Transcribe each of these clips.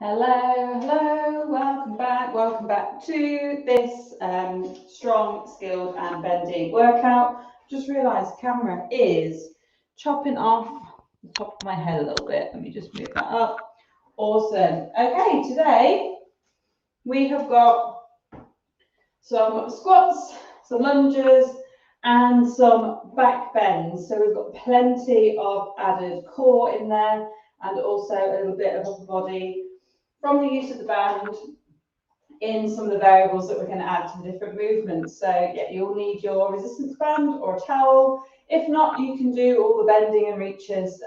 Hello, welcome back to this strong, skilled and bendy workout. Just realised the camera is chopping off the top of my head a little bit. Let me just move that up. Awesome. Okay, today we have got some squats, some lunges and some back bends. So we've got plenty of added core in there and also a little bit of upper body from the use of the band in some of the variables that we're going to add to the different movements. So yeah, you'll need your resistance band or a towel. If not, you can do all the bending and reaches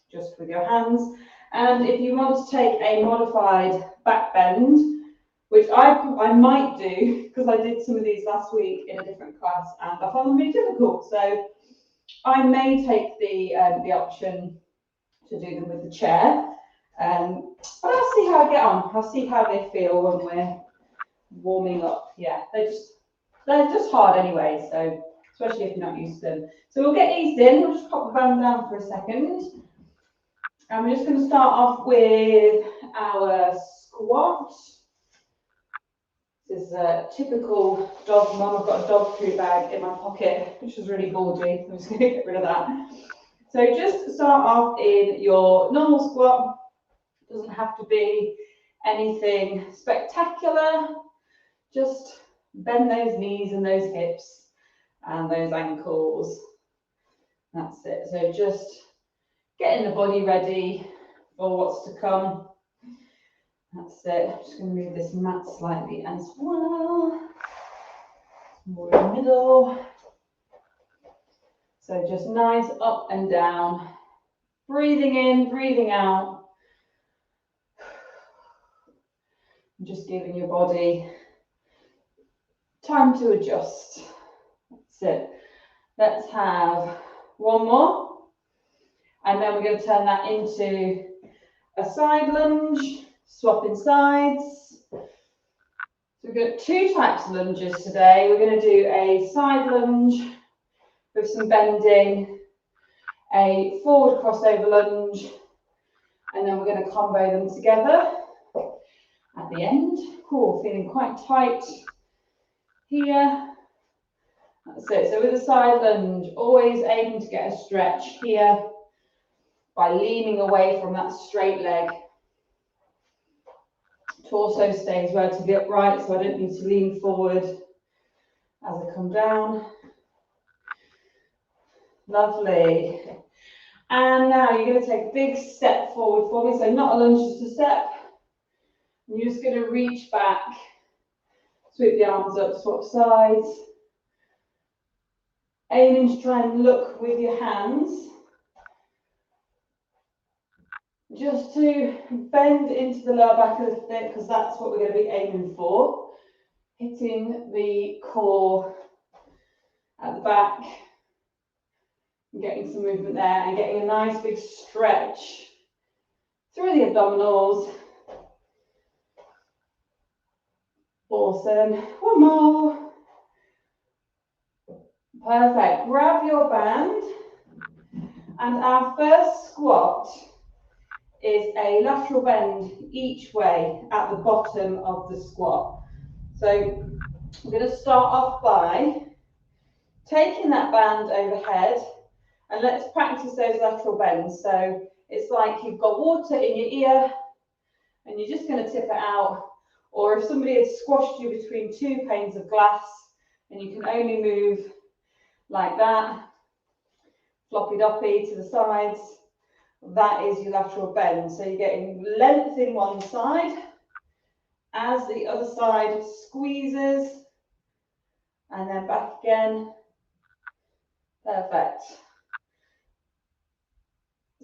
just with your hands. And if you want to take a modified back bend, which I might do because I did some of these last week in a different class and I found them really difficult. So I may take the option to do them with the chair. But I'll see how I get on. I'll see how they feel when we're warming up. Yeah, they're just hard anyway, so especially if you're not used to them. So we'll get eased in. We'll just pop the band down for a second. And we're just going to start off with our squat. This is a typical dog mum. I've got a dog food bag in my pocket, which is really gaudy. I'm just going to get rid of that. So just start off in your normal squat. Doesn't have to be anything spectacular. Just bend those knees and those hips and those ankles. That's it. So just getting the body ready for what's to come. That's it. I'm just going to move this mat slightly as well. More in the middle. So just nice up and down. Breathing in, breathing out. Just giving your body time to adjust. That's it. Let's have one more. And then we're going to turn that into a side lunge, swapping sides. So we've got two types of lunges today. We're going to do a side lunge with some bending, a forward crossover lunge, and then we're going to combo them together at the end. Cool, feeling quite tight here. That's it. So with a side lunge, always aiming to get a stretch here by leaning away from that straight leg. Torso stays relatively upright, so I don't need to lean forward as I come down. Lovely. And now you're going to take a big step forward for me. So not a lunge, just a step. And you're just going to reach back, sweep the arms up, swap sides. Aiming to try and look with your hands. Just to bend into the lower back of the foot, because that's what we're going to be aiming for. Hitting the core at the back. And getting some movement there and getting a nice big stretch through the abdominals. Awesome. One more. Perfect. Grab your band. And our first squat is a lateral bend each way at the bottom of the squat. So we're going to start off by taking that band overhead and let's practice those lateral bends. So it's like you've got water in your ear and you're just going to tip it out. Or if somebody had squashed you between two panes of glass and you can only move like that, floppy doppy to the sides, that is your lateral bend. So you're getting length in one side as the other side squeezes and then back again. Perfect.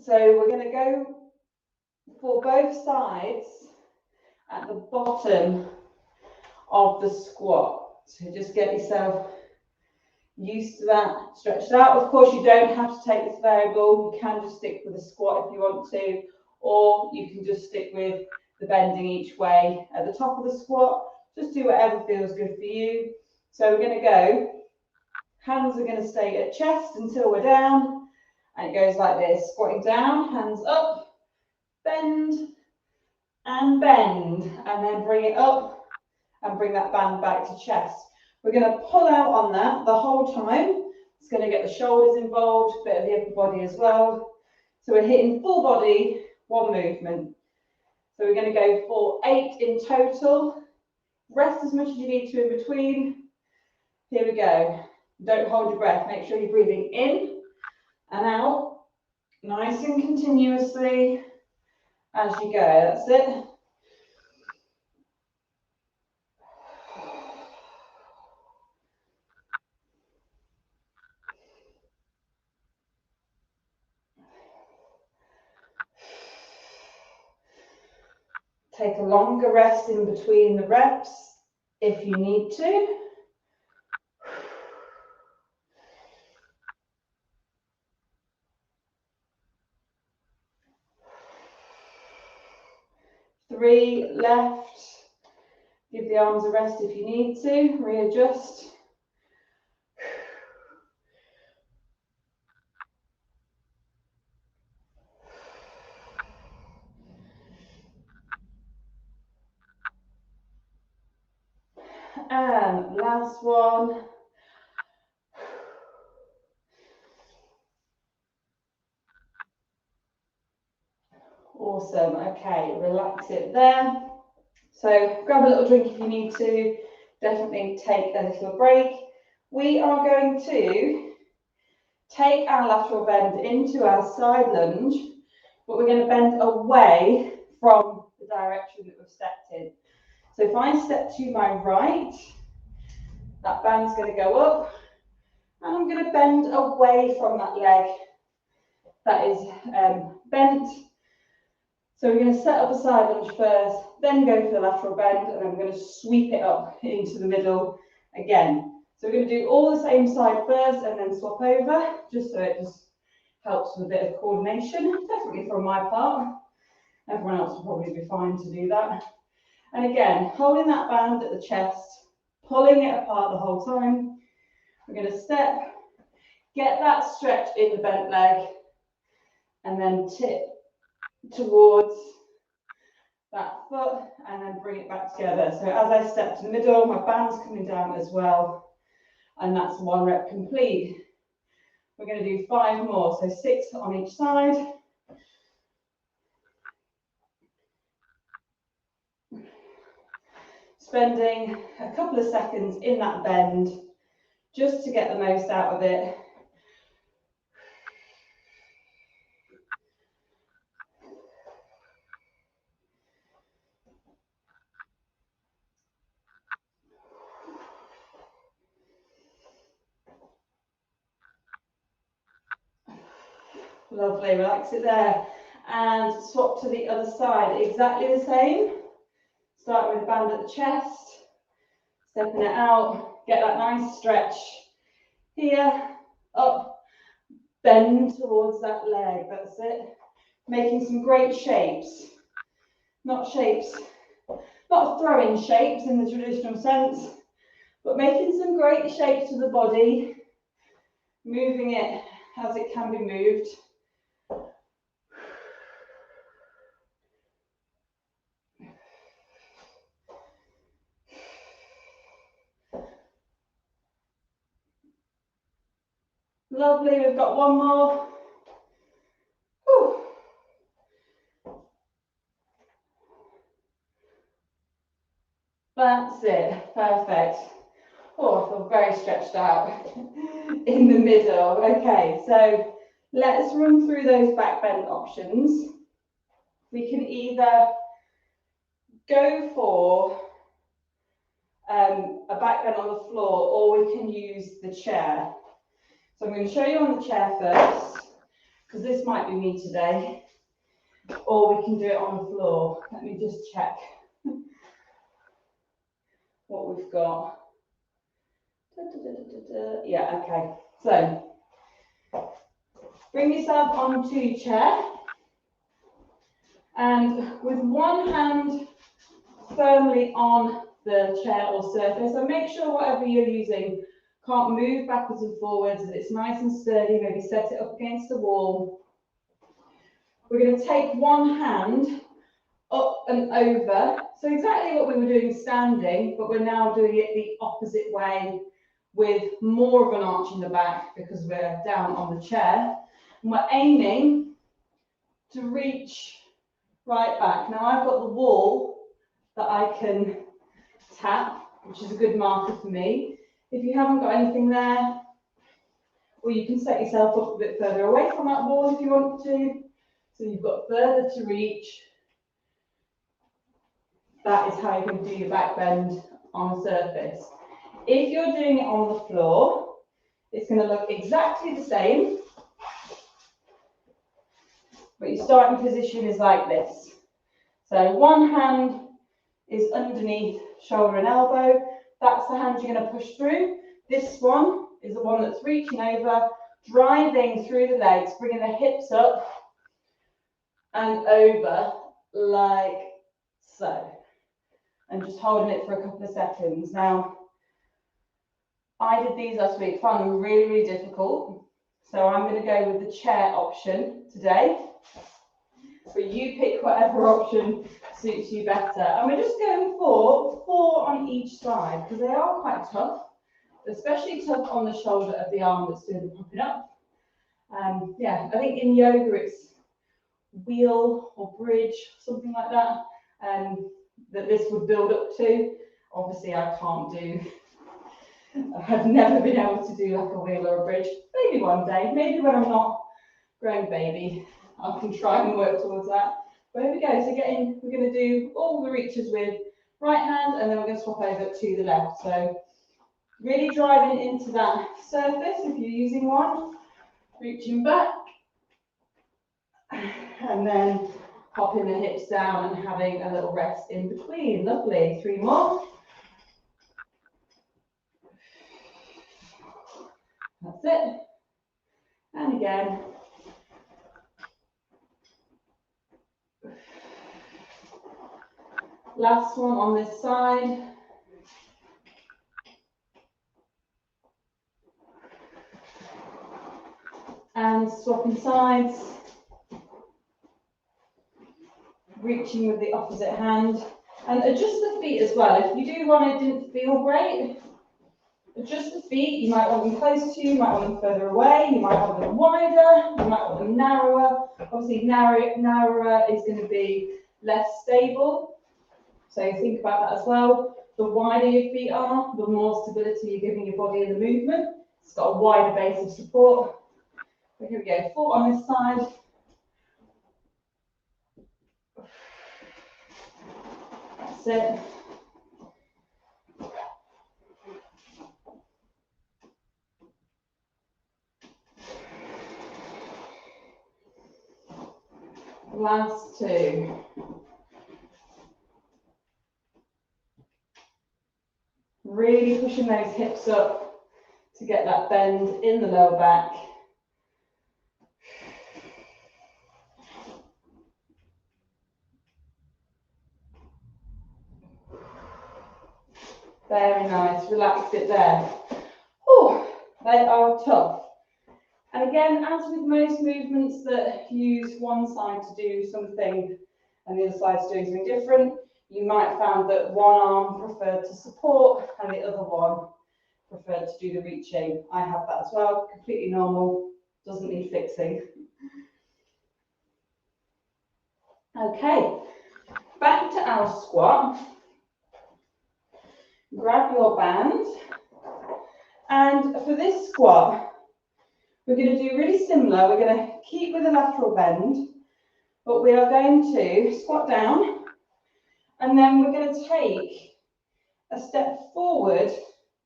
So we're going to go for both sides at the bottom of the squat. So just get yourself used to that, stretch it out. Of course, you don't have to take this variable. You can just stick with a squat if you want to, or you can just stick with the bending each way at the top of the squat. Just do whatever feels good for you. So we're going to go, hands are going to stay at chest until we're down, and it goes like this, squatting down, hands up, bend, and bend, and then bring it up and bring that band back to chest. We're going to pull out on that the whole time. It's going to get the shoulders involved, a bit of the upper body as well. So we're hitting full body, one movement. So we're going to go for 8 in total. Rest as much as you need to in between. Here we go. Don't hold your breath. Make sure you're breathing in and out, nice and continuously as you go. That's it. Take a longer rest in between the reps if you need to. Three left. Give the arms a rest if you need to. Readjust. And last one. Awesome. Okay, relax it there. So grab a little drink if you need to. Definitely take a little break. We are going to take our lateral bend into our side lunge, but we're going to bend away from the direction that we've stepped in. So if I step to my right, that band's going to go up, and I'm going to bend away from that leg that is bent. So we're going to set up a side lunge first, then go for the lateral bend, and I'm going to sweep it up into the middle again. So we're going to do all the same side first and then swap over, just so it just helps with a bit of coordination, definitely from my part. Everyone else will probably be fine to do that. And again, holding that band at the chest, pulling it apart the whole time. We're going to step, get that stretch in the bent leg, and then tip towards that foot, and then bring it back together. So as I step to the middle, my band's coming down as well, and that's 1 rep complete. We're going to do 5 more, so 6 on each side. Spending a couple of seconds in that bend just to get the most out of it. Lovely, relax it there. And swap to the other side, exactly the same. Starting with the band at the chest, stepping it out, get that nice stretch here, up, bend towards that leg, that's it. Making some great shapes, not throwing shapes in the traditional sense, but making some great shapes to the body, moving it as it can be moved. Lovely, we've got 1 more. Whew. That's it, perfect. Oh, I feel very stretched out in the middle. Okay, so let's run through those back bend options. We can either go for a back bend on the floor, or we can use the chair. So I'm going to show you on the chair first, because this might be me today, or we can do it on the floor. Let me just check what we've got. Yeah, okay. So bring yourself onto your chair, and with one hand firmly on the chair or surface, so make sure whatever you're using can't move backwards and forwards, that it's nice and sturdy. Maybe set it up against the wall. We're going to take one hand up and over. So exactly what we were doing standing, but we're now doing it the opposite way with more of an arch in the back because we're down on the chair. And we're aiming to reach right back. Now I've got the wall that I can tap, which is a good marker for me. If you haven't got anything there, or you can set yourself up a bit further away from that wall if you want to. So you've got further to reach. That is how you can do your back bend on a surface. If you're doing it on the floor, it's going to look exactly the same. But your starting position is like this. So one hand is underneath shoulder and elbow. That's the hand you're going to push through. This one is the one that's reaching over, driving through the legs, bringing the hips up and over like so. And just holding it for a couple of seconds. Now, I did these last week, found them really, really difficult. So I'm going to go with the chair option today. But you pick whatever option suits you better. And we're just going for 4 on each side because they are quite tough, especially tough on the shoulder of the arm that's doing the popping up. Yeah, I think in yoga it's wheel or bridge, something like that, that this would build up to. Obviously, I can't do. I've never been able to do like a wheel or a bridge. Maybe one day, maybe when I'm not growing baby, I can try and work towards that. But here we go. So we're going to do all the reaches with right hand, and then we're going to swap over to the left. So really driving into that surface if you're using one, reaching back, and then popping the hips down and having a little rest in between. Lovely. 3 more. That's it. And again. Last one on this side. And swapping sides. Reaching with the opposite hand. And adjust the feet as well. If you do one it didn't feel great, adjust the feet. You might want them close to you, you might want them further away, you might want them wider, you might want them narrower. Obviously narrower is going to be less stable. So think about that as well. The wider your feet are, the more stability you're giving your body in the movement. It's got a wider base of support. So here we go, 4 on this side. That's it. Last 2. Really pushing those hips up to get that bend in the lower back. Very nice, relax it there. Oh, they are tough. And again, as with most movements that use one side to do something and the other side's doing something different, you might find that one arm preferred to support and the other one preferred to do the reaching. I have that as well, completely normal, doesn't need fixing. Okay, back to our squat. Grab your band, and for this squat, we're going to do really similar. We're going to keep with a lateral bend, but we are going to squat down, and then we're going to take a step forward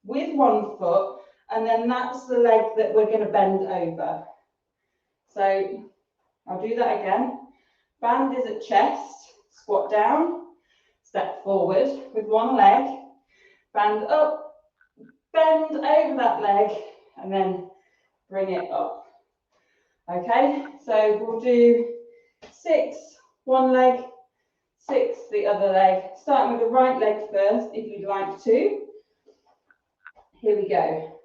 with one foot, and then that's the leg that we're going to bend over. So I'll do that again. Band is at chest, squat down, step forward with one leg, band up, bend over that leg, and then bring it up. Okay, so we'll do 6, one leg, 6, the other leg, starting with the right leg first if you'd like to. Here we go.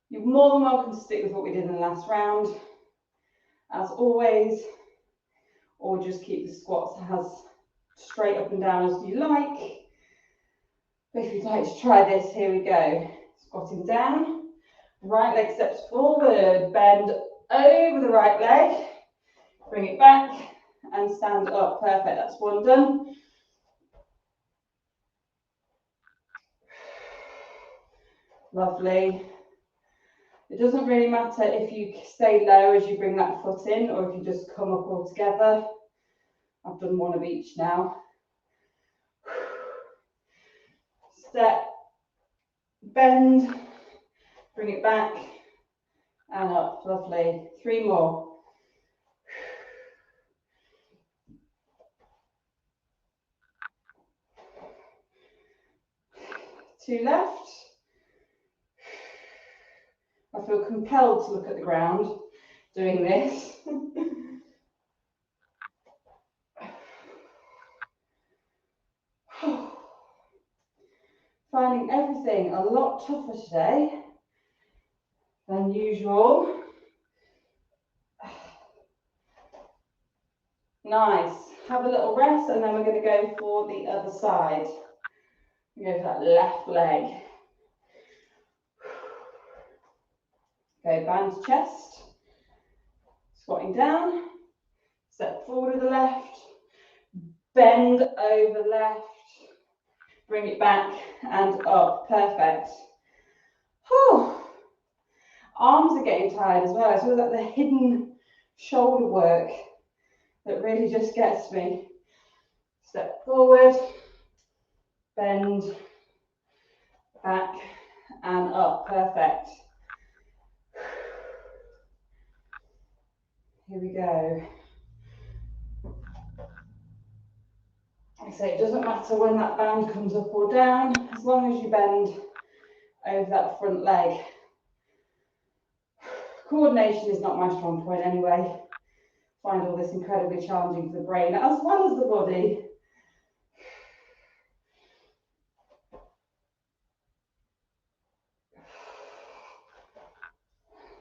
You're more than welcome to stick with what we did in the last round. As always, or just keep the squats as straight up and down as you like. But if you'd like to try this, here we go. Squatting down, right leg steps forward, bend over the right leg, bring it back and stand up. Perfect, that's one done. Lovely. It doesn't really matter if you stay low as you bring that foot in or if you just come up all together. I've done one of each now. Step, bend, bring it back and up. Lovely. 3 more. 2 left. I feel compelled to look at the ground doing this. Finding everything a lot tougher today than usual. Nice. Have a little rest and then we're going to go for the other side. Go for that left leg. Go band to chest. Squatting down. Step forward with the left. Bend over left. Bring it back and up. Perfect. Whew. Arms are getting tired as well. It's all like the hidden shoulder work that really just gets me. Step forward, bend, back and up. Perfect. Here we go. Like I say, it doesn't matter when that band comes up or down, as long as you bend over that front leg. Coordination is not my strong point anyway. I find all this incredibly challenging for the brain as well as the body.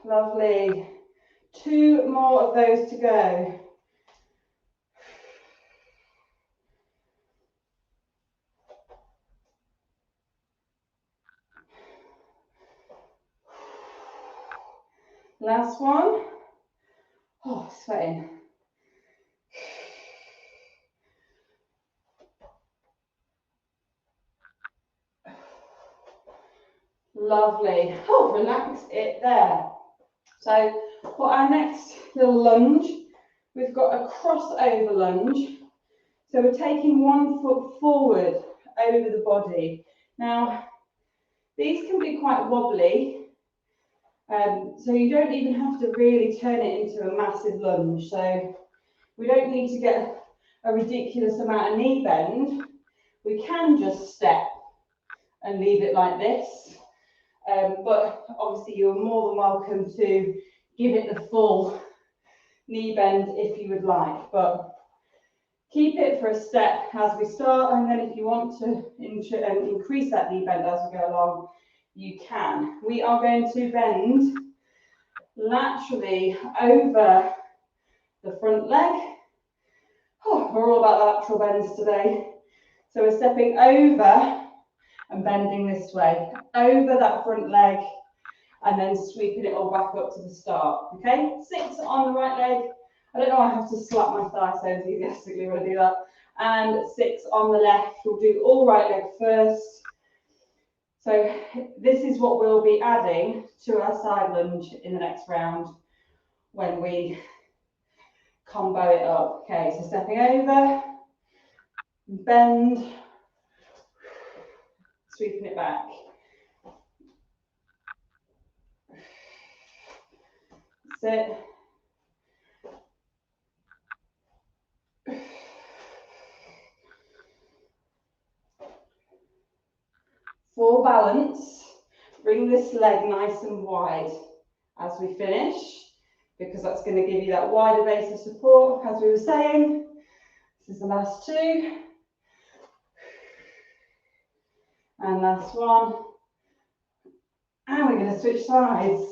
Lovely. 2 more of those to go. Last one. Oh, sweating. Lovely. Oh, relax it there. So for our next little lunge, we've got a crossover lunge. So we're taking 1 foot forward over the body. Now, these can be quite wobbly. So you don't even have to really turn it into a massive lunge. So we don't need to get a ridiculous amount of knee bend. We can just step and leave it like this. But obviously you're more than welcome to give it the full knee bend if you would like. But keep it for a step as we start, and then if you want to increase that knee bend as we go along, you can. We are going to bend laterally over the front leg. Oh, we're all about lateral bends today. So we're stepping over and bending this way, over that front leg, and then sweeping it all back up to the start. Okay, 6 on the right leg. I don't know, I have to slap my thigh so enthusiastically when I do that. And 6 on the left. We'll do all right leg first. So this is what we'll be adding to our side lunge in the next round when we combo it up. Okay, so stepping over, bend, sweeping it back. Sit. For balance, bring this leg nice and wide as we finish, because that's going to give you that wider base of support, as we were saying. This is the last 2. And last one. And we're going to switch sides.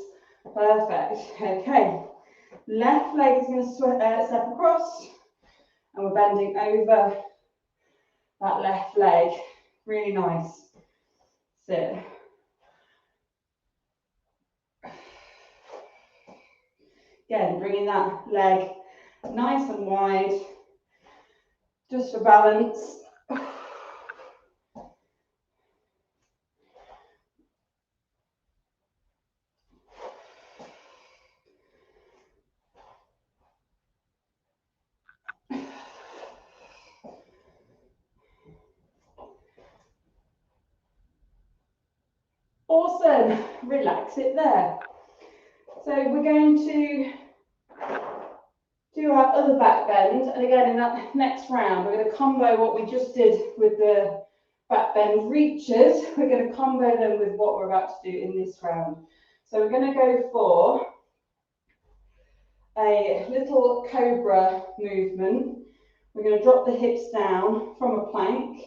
Perfect. Okay. Left leg is going to step across. And we're bending over that left leg. Really nice. Sit. Again, bringing that leg nice and wide, just for balance. Awesome, relax it there. So we're going to do our other back bend, and again in that next round we're going to combo what we just did with the back bend reaches. We're going to combo them with what we're about to do in this round. So we're going to go for a little cobra movement. We're going to drop the hips down from a plank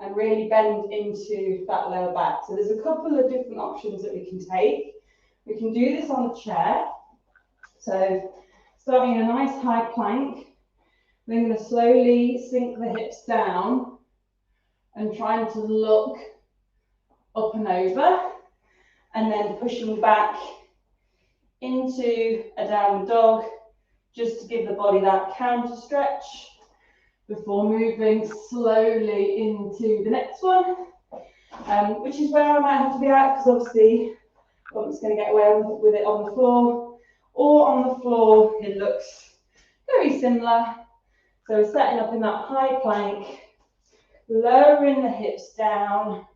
and really bend into that lower back. So there's a couple of different options that we can take. We can do this on the chair. So starting in a nice high plank, we're going to slowly sink the hips down and trying to look up and over, and then pushing back into a downward dog, just to give the body that counter stretch before moving slowly into the next one, which is where I might have to be at, because obviously I'm just going to get away with it on the floor, or on the floor it looks very similar. So we're setting up in that high plank, lowering the hips down,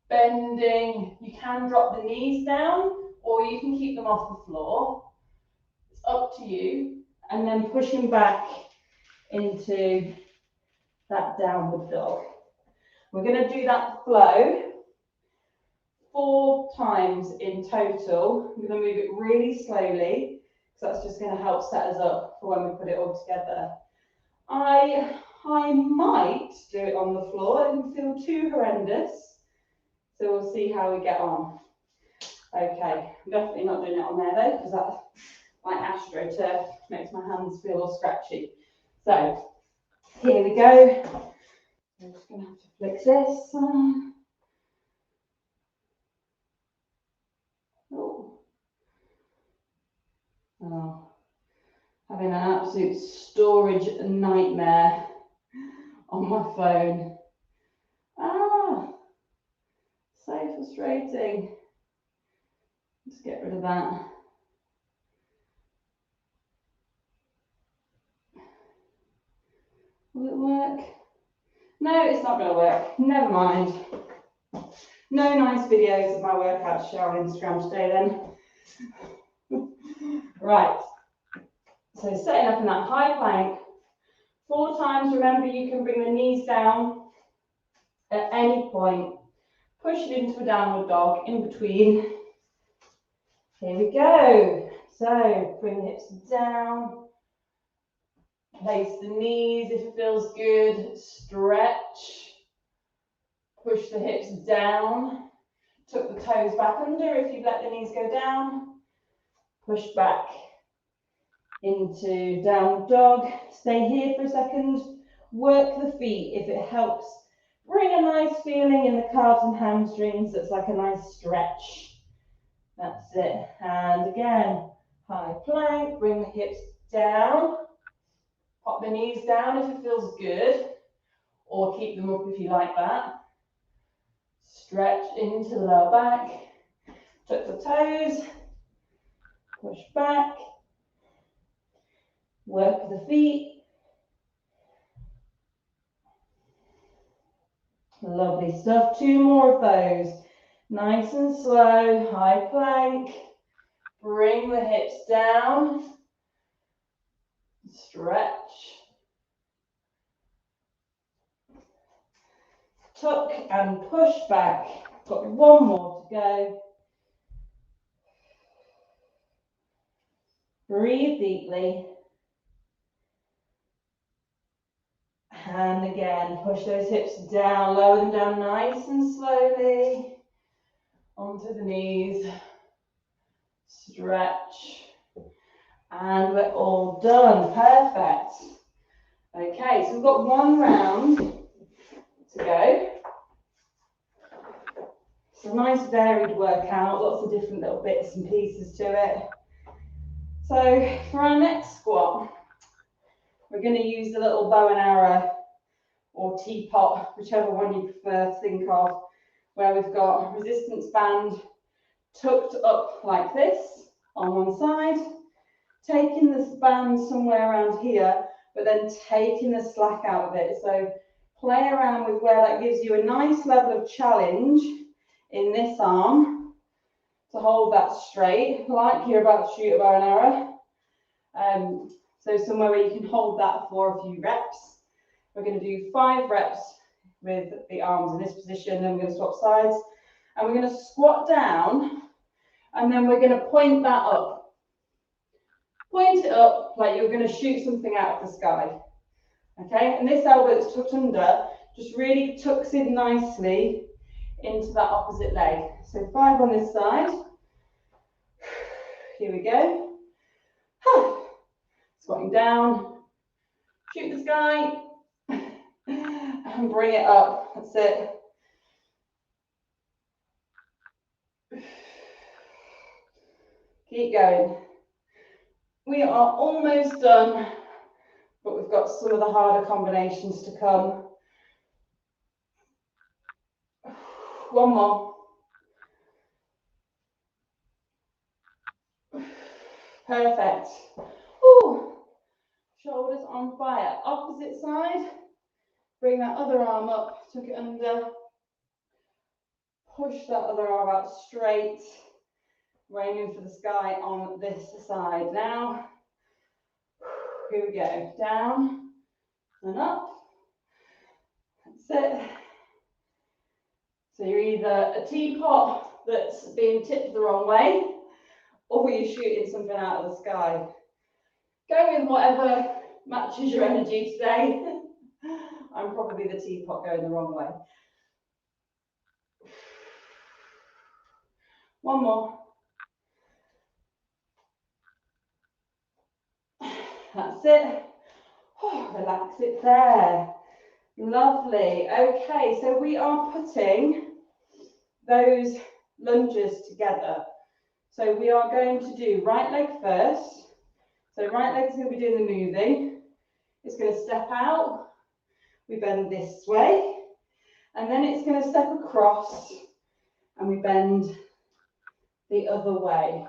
bending. You can drop the knees down, or you can keep them off the floor. It's up to you. And then pushing back into that downward dog. We're going to do that flow 4 times in total. We're going to move it really slowly, because that's just going to help set us up for when we put it all together. I might do it on the floor. It doesn't feel too horrendous, so we'll see how we get on. Okay, I'm definitely not doing it on there though, because that, like AstroTurf, makes my hands feel all scratchy. So here we go. I'm just going to have to flick this. Oh, having an absolute storage nightmare on my phone. So frustrating. Let's get rid of that. Will it work? No, it's not going to work. Never mind. No nice videos of my workout to share on Instagram today then. Right. So setting up in that high plank 4 times. Remember, you can bring the knees down at any point. Push it into a downward dog in between. Here we go. So bring the hips down. Place the knees if it feels good. Stretch. Push the hips down. Tuck the toes back under if you've let the knees go down. Push back into downward dog. Stay here for a second. Work the feet if it helps. Bring a nice feeling in the calves and hamstrings. That's like a nice stretch. That's it. And again, high plank. Bring the hips down. Pop the knees down if it feels good, or keep them up if you like that. Stretch into the lower back. Tuck the toes. Push back. Work the feet. Lovely stuff. 2 more of those. Nice and slow. High plank. Bring the hips down. Stretch. Tuck and push back. Got 1 more to go. Breathe deeply. And again, push those hips down, lower them down nice and slowly onto the knees. Stretch. And we're all done. Perfect. Okay, so we've got one round to go. It's a nice varied workout, lots of different little bits and pieces to it. So for our next squat, we're going to use the little bow and arrow or teapot, whichever one you prefer to think of, where we've got a resistance band tucked up like this on one side, taking this band somewhere around here, but then taking the slack out of it. So play around with where that gives you a nice level of challenge in this arm to hold that straight, like you're about to shoot a bow and arrow. So somewhere where you can hold that for a few reps. We're going to do 5 reps with the arms in this position, then we're going to swap sides, and we're going to squat down, and then we're going to point that up. Point it up like you're going to shoot something out of the sky. Okay, and this elbow that's tucked under just really tucks in nicely into that opposite leg. So 5 on this side. Here we go. Squatting down, shoot the sky, and bring it up. That's it. Keep going. We are almost done, but we've got some of the harder combinations to come. One more. Perfect. Ooh. Shoulders on fire. Opposite side. Bring that other arm up, tuck it under. Push that other arm out straight. We're aiming for the sky on this side now. Here we go. Down and up. That's it. So you're either a teapot that's being tipped the wrong way, or you're shooting something out of the sky. Go with whatever matches your energy today. I'm probably the teapot going the wrong way. One more. That's it. Oh, relax it there. Lovely. Okay, so we are putting those lunges together. So we are going to do right leg first. So right leg's going to be doing the moving. It's going to step out. We bend this way. And then it's going to step across. And we bend the other way.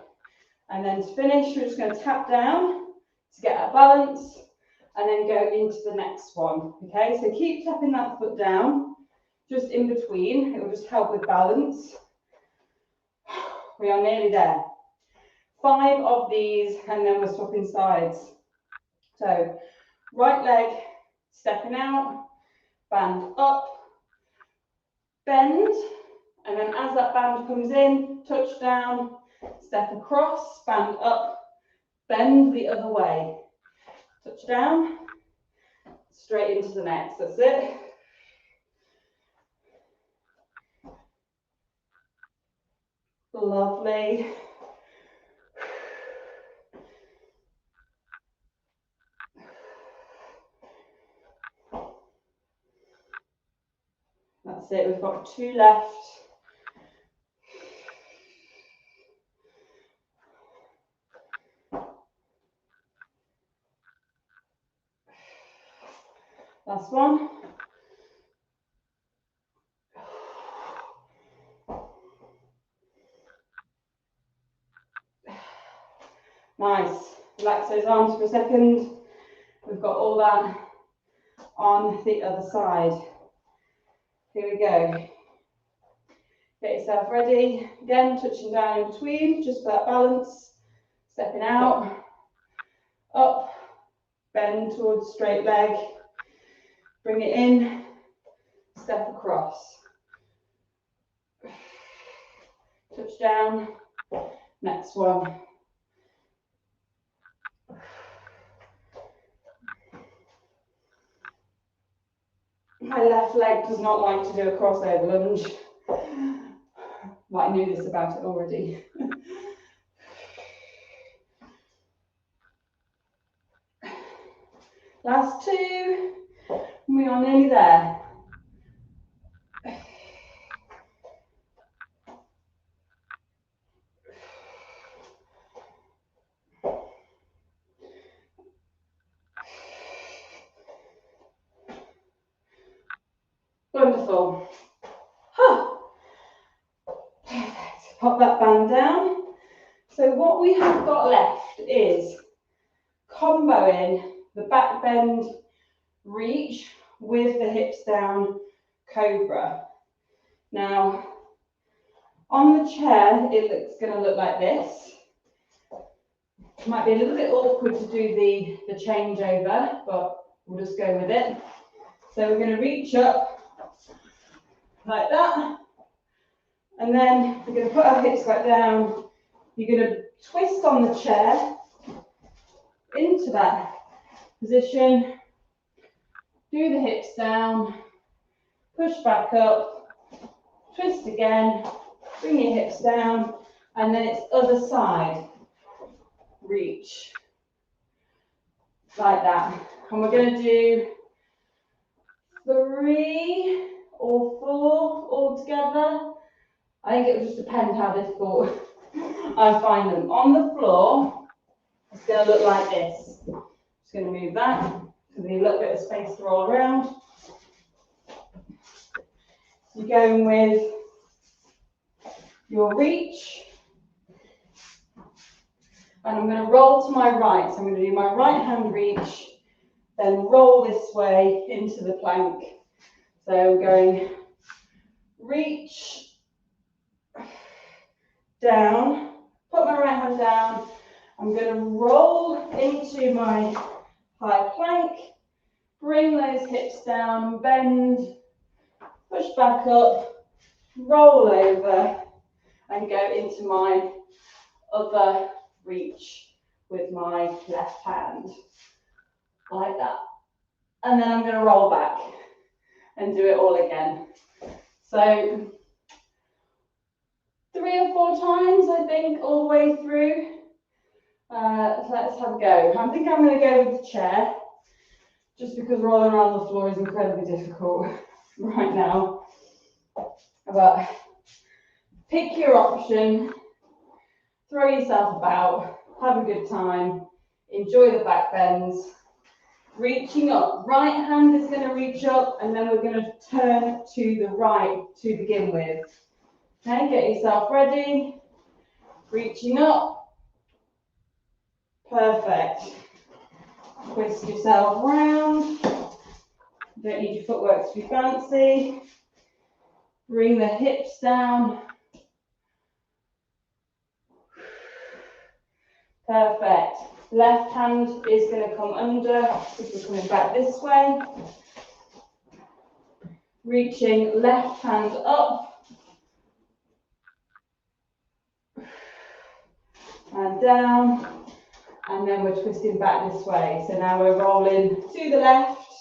And then to finish, we're just going to tap down to get our balance. And then go into the next one. Okay, so keep tapping that foot down. Just in between. It will just help with balance. We are nearly there. 5 of these, and then we're swapping sides. So, right leg, stepping out, band up, bend, and then as that band comes in, touch down, step across, band up, bend the other way. Touch down, straight into the next, that's it. Lovely. That's it, we've got 2 left. Last one. Nice. Relax those arms for a second. We've got all that on the other side. Here we go. Get yourself ready. Again, touching down in between, just for that balance. Stepping out, up, bend towards straight leg. Bring it in, step across. Touch down, next one. My left leg does not like to do a crossover lunge. Well, I knew this about it already. Last two. We are nearly there. Wonderful. Huh. Perfect. Pop that band down. So what we have got left is comboing the back bend reach with the hips down cobra. Now, on the chair, it's going to look like this. It might be a little bit awkward to do the changeover, but we'll just go with it. So we're going to reach up like that, and then we're going to put our hips back down. You're going to twist on the chair into that position, do the hips down, push back up, twist again, bring your hips down, and then it's other side, reach, like that. And we're going to do 3 or 4 all together. I think it will just depend how difficult I find them. On the floor, it's going to look like this. Just going to move that. We need a little bit of space to roll around. You're going with your reach. And I'm going to roll to my right. So I'm going to do my right hand reach, then roll this way into the plank. So going reach, down, put my right hand down. I'm going to roll into my high plank, bring those hips down, bend, push back up, roll over, and go into my other reach with my left hand, like that. And then I'm going to roll back and do it all again. So 3 or 4 times, I think, all the way through. Let's have a go. I think I'm going to go with the chair, just because rolling around the floor is incredibly difficult right now. But pick your option, throw yourself about, have a good time, enjoy the back bends. Reaching up, right hand is going to reach up, and then we're going to turn to the right to begin with. Okay, get yourself ready, reaching up, perfect. Twist yourself round, don't need your footwork to be fancy. Bring the hips down, perfect. Left hand is going to come under, if we're coming back this way. Reaching left hand up and down, and then we're twisting back this way. So now we're rolling to the left,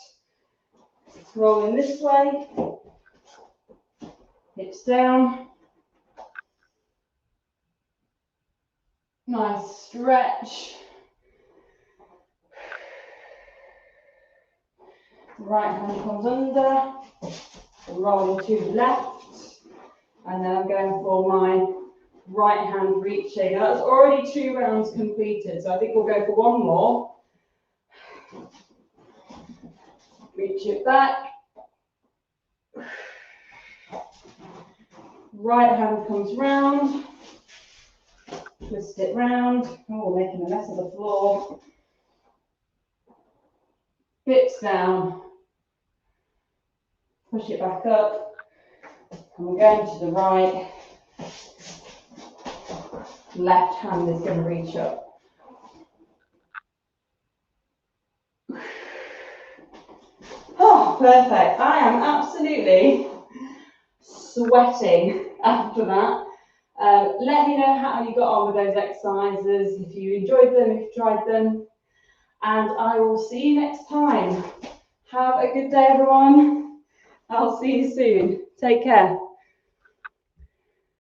rolling this way, hips down. Nice stretch. Right hand comes under, rolling to the left, and then I'm going for my right hand reaching. Now that's already 2 rounds completed, so I think we'll go for 1 more. Reach it back. Right hand comes round, twist it round. Oh, we're making a mess of the floor. Hips down, push it back up, and we're going to the right. Left hand is going to reach up. Oh, perfect. I am absolutely sweating after that. Let me know how you got on with those exercises, if you enjoyed them, if you tried them, and I will see you next time. Have a good day, everyone. I'll see you soon. Take care.